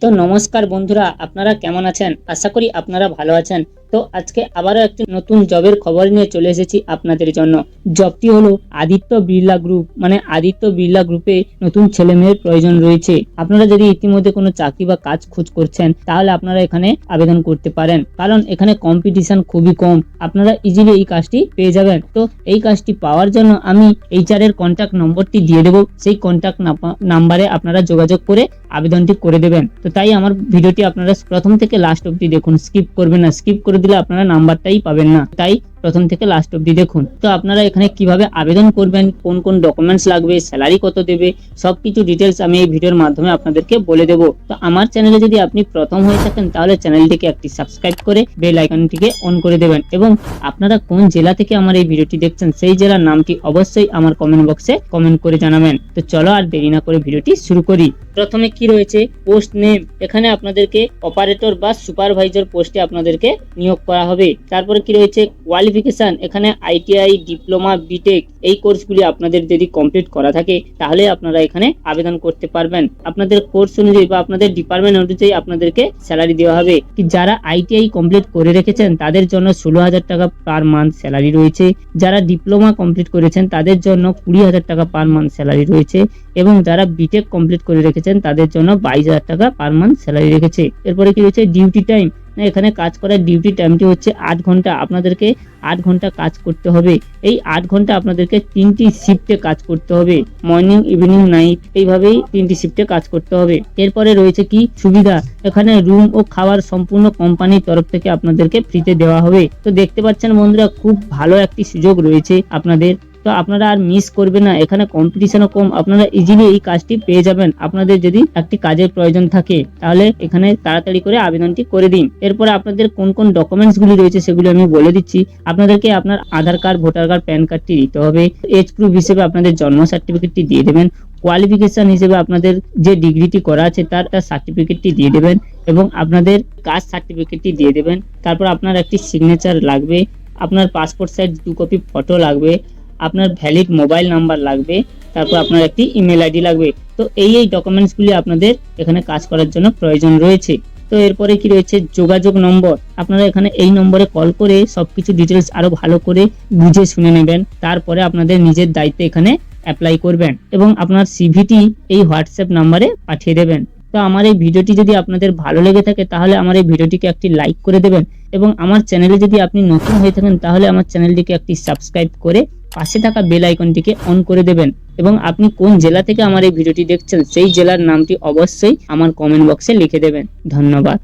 তো নমস্কার বন্ধুরা, আপনারা কেমন আছেন? আশা করি আপনারা ভালো আছেন। তো আজকে আবারও একটি নতুন জবের খবর নিয়ে চলে এসেছি আপনাদের জন্য। জবটি হলো আদিত্য বিড়লা গ্রুপ, মানে আদিত্য বিড়লা গ্রুপে নতুন ছেলে মেয়ের প্রয়োজন রয়েছে। আপনারা যদি ইতিমধ্যে কোনো চাকরি বা কাজ খোঁজ করছেন তাহলে আপনারা এখানে আবেদন করতে পারেন, কারণ এখানে কম্পিটিশন খুবই কম। আপনারা ইজিলি এই কাজটি পেয়ে যাবেন। তো এই কাজটি পাওয়ার জন্য আমি HR এর কন্ট্যাক্ট নম্বরটি দিয়ে দেবো। সেই কন্ট্যাক্ট নাম্বারে আপনারা যোগাযোগ করে আবেদনটি করে দেবেন। তো তাই আমার ভিডিওটি আপনারা প্রথম থেকে লাস্ট অবধি দেখুন, স্কিপ করবেন না। স্কিপ করে দিলে আপনারা নাম্বারটাই পাবেন না, তাই প্রথম থেকে লাস্ট অবধি দেখুন। তো আপনারা এখানে কিভাবে আবেদন করবেন, কোন কোন ডকুমেন্টস লাগবে, স্যালারি কত দেবে, সবকিছু ডিটেলস আমি এই ভিডিওর মাধ্যমে আপনাদেরকে বলে দেব। তো আমার চ্যানেলে যদি আপনি প্রথম হয়ে থাকেন তাহলে চ্যানেলটিকে একটি সাবস্ক্রাইব করে বেল আইকনটিকে অন করে দেবেন, এবং আপনারা কোন জেলা থেকে আমার এই ভিডিওটি দেখছেন সেই জেলার নামটি অবশ্যই আমার কমেন্ট বক্সে কমেন্ট করে জানাবেন। তো চলো আর দেরি না করে ভিডিওটি শুরু করি। প্রথমে কি রয়েছে, পোস্ট নেম। এখানে আপনাদেরকে অপারেটর বা সুপারভাইজার পোস্টে আপনাদেরকে নিয়োগ করা হবে। তারপরে কি রয়েছে, কোয়ালিফিকেশন। এখানে ITI, ডিপ্লোমা, বিটেক এই কোর্সগুলি আপনাদের যদি কমপ্লিট করা থাকে তাহলে আপনারা এখানে আবেদন করতে পারবেন। আপনাদের কোর্স অনুযায়ী বা আপনাদের ডিপার্টমেন্ট অনুযায়ী আপনাদেরকে স্যালারি দেওয়া হবে। যারা ITI কমপ্লিট করে রেখেছেন তাদের জন্য 16,000 টাকা পার মান্থ স্যালারি রয়েছে। যারা ডিপ্লোমা কমপ্লিট করেছেন তাদের জন্য 20,000 টাকা পার মান্থ স্যালারি রয়েছে, এবং যারা বিটেক কমপ্লিট করে রেখেছেন তাদের জন্য 22,000 টাকা পার মান্থ স্যালারি রেখেছে। এরপরে কি রয়েছে, ডিউটি টাইম। এখানে কাজ করার ডিউটি টাইমটি হচ্ছে 8 ঘন্টা। আপনাদেরকে 8 ঘন্টা কাজ করতে হবে। এই 8 ঘন্টা আপনাদেরকে 3টি শিফটে কাজ করতে হবে, মর্নিং, ইভিনিং, নাইট, এইভাবেই 3টি শিফটে কাজ করতে হবে। এরপরে রয়েছে কি সুবিধা, এখানে রুম ও খাবার সম্পূর্ণ কোম্পানির তরফ থেকে আপনাদেরকে ফ্রিতে দেওয়া হবে। তো দেখতে পাচ্ছেন বন্ধুরা, খুব ভালো একটি সুযোগ রয়েছে আপনাদের। তো আপনারা আর মিস করবেন না, এখানে কম্পিটিশনও কম, আপনারা ইজিলি এই কাজটি পেয়ে যাবেন। আপনাদের যদি একটি কাজের প্রয়োজন থাকে তাহলে এখানে তাড়াতাড়ি করে আবেদনটি করে দিন। এরপরে আপনাদের কোন কোন ডকুমেন্টস গুলি রয়েছে সেগুলো আমি বলে দিচ্ছি। আপনাদেরকে আপনার আধার কার্ড, ভোটার কার্ড, প্যান কার্ডটি দিতে হবে। এজ প্রুফ হিসেবে আপনাদের জন্ম সার্টিফিকেটটি দিয়ে দেবেন। কোয়ালিফিকেশন হিসেবে আপনাদের যে ডিগ্রিটি করা আছে তার সার্টিফিকেটটি দিয়ে দেবেন, এবং আপনাদের কাস্ট সার্টিফিকেটটি দিয়ে দেবেন। তারপর আপনার একটি সিগনেচার লাগবে, আপনার পাসপোর্ট সাইজ 2 কপি ফটো লাগবে, আপনার ভ্যালিড মোবাইল নাম্বার লাগবে, তারপর আপনার একটি ইমেল আইডি লাগবে। তো এই ডকুমেন্টসগুলি আপনাদের এখানে কাজ করার জন্য প্রয়োজন রয়েছে। তো এরপরে কি রয়েছে, যোগাযোগ নম্বর। আপনারা এখানে এই নম্বরে কল করে সবকিছু ডিটেলস আরো ভালো করে বুঝে শুনে নেবেন। তারপরে আপনাদের নিজের দায়িত্বে এখানে অ্যাপ্লাই করবেন, এবং আপনার সিভিটি এই হোয়াটসঅ্যাপ নাম্বারে পাঠিয়ে দেবেন। তো আমার এই ভিডিওটি যদি আপনাদের ভালো লেগে থাকে তাহলে আমার এই ভিডিওটিকে একটি লাইক করে দেবেন, এবং আমার চ্যানেলে যদি আপনি নতুন হয়ে থাকেন তাহলে আমার চ্যানেলটিকে একটি সাবস্ক্রাইব করে পাশে থাকা বেল আইকনটিকে অন করে দেবেন। এবং আপনি কোন জেলা থেকে আমার এই ভিডিওটি দেখছেন সেই জেলার নামটি অবশ্যই আমার কমেন্ট বক্সে লিখে দেবেন। ধন্যবাদ।